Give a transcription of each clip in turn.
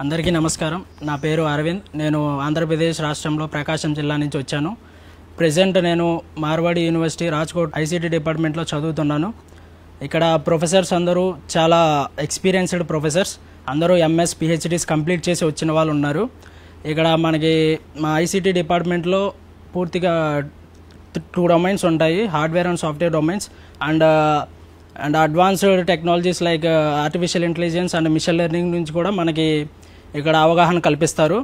అందరికీ నమస్కారం. నా పేరు అరవింద్. నేను ఆంధ్రప్రదేశ్ రాష్ట్రంలో ప్రకాశం జిల్లా నుంచి వచ్చాను. ప్రెజెంట్ నేను మార్వాడి యూనివర్సిటీ రాజ్కోట్ ఐసీటీ డిపార్ట్మెంట్లో చదువుతున్నాను. ఇక్కడ ప్రొఫెసర్స్ అందరూ చాలా ఎక్స్పీరియన్స్డ్ ప్రొఫెసర్స్, అందరూ ఎంఎస్ పిహెచ్డీస్ కంప్లీట్ చేసి వచ్చిన వాళ్ళు ఉన్నారు. ఇక్కడ మనకి మా ఐసీటీ డిపార్ట్మెంట్లో పూర్తిగా 2 డొమైన్స్ ఉంటాయి, hardware and software domains and advanced technologies like artificial intelligence and machine learning నుంచి కూడా మనకి ఇక్కడ అవగాహన కల్పిస్తారు.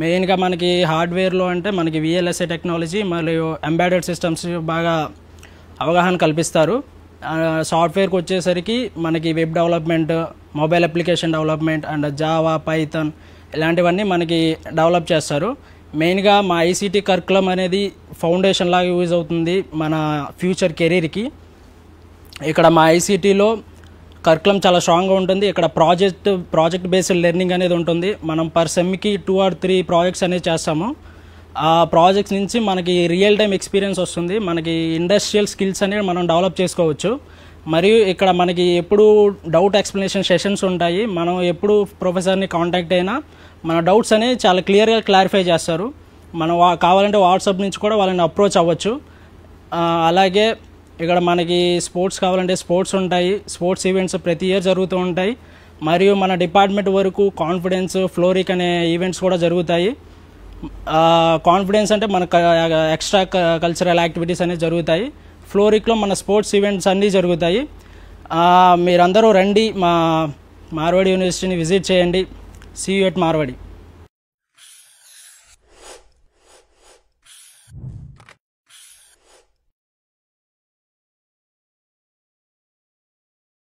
మెయిన్గా మనకి హార్డ్వేర్లో అంటే మనకి విఎల్ఎస్ఏ టెక్నాలజీ మరియు ఎంబెడెడ్ సిస్టమ్స్ బాగా అవగాహన కల్పిస్తారు. సాఫ్ట్వేర్కి వచ్చేసరికి మనకి web development, mobile application development and Java, Python ఇలాంటివన్నీ మనకి డెవలప్ చేస్తారు. మెయిన్గా మా ఐసీటీ కరికులం అనేది ఫౌండేషన్ లాగా యూజ్ అవుతుంది మన ఫ్యూచర్ కెరీర్కి. ఇక్కడ మా ఐసీటీలో కరికులం చాలా స్ట్రాంగ్గా ఉంటుంది. ఇక్కడ ప్రాజెక్ట్ బేస్డ్ లెర్నింగ్ అనేది ఉంటుంది. మనం పర్ సెమ్కి 2 or 3 ప్రాజెక్ట్స్ అనేది చేస్తాము. ఆ ప్రాజెక్ట్స్ నుంచి మనకి రియల్ టైం ఎక్స్పీరియన్స్ వస్తుంది. మనకి ఇండస్ట్రియల్ స్కిల్స్ అనేది మనం డెవలప్ చేసుకోవచ్చు. మరియు ఇక్కడ మనకి ఎప్పుడు డౌట్ ఎక్స్ప్లెనేషన్ సెషన్స్ ఉంటాయి. మనం ఎప్పుడు ప్రొఫెసర్ని కాంటాక్ట్ అయినా మన డౌట్స్ అనేవి చాలా క్లియర్గా క్లారిఫై చేస్తారు. మనం కావాలంటే వాట్సాప్ నుంచి కూడా వాళ్ళని అప్రోచ్ అవ్వచ్చు. అలాగే ఇక్కడ మనకి స్పోర్ట్స్ కావాలంటే స్పోర్ట్స్ ఉంటాయి. స్పోర్ట్స్ ఈవెంట్స్ ప్రతి ఇయర్ జరుగుతూ ఉంటాయి. మరియు మన డిపార్ట్మెంట్ వరకు కాన్ఫిడెన్స్, ఫ్లోరిక్ అనే ఈవెంట్స్ కూడా జరుగుతాయి. కాన్ఫిడెన్స్ అంటే మన ఎక్స్ట్రా కల్చరల్ యాక్టివిటీస్ అనేవి జరుగుతాయి. ఫ్లోరిక్లో మన స్పోర్ట్స్ ఈవెంట్స్ అన్నీ జరుగుతాయి. మీరందరూ రండి, మా మార్వాడి యూనివర్సిటీని విజిట్ చేయండి. See you at Marwadi.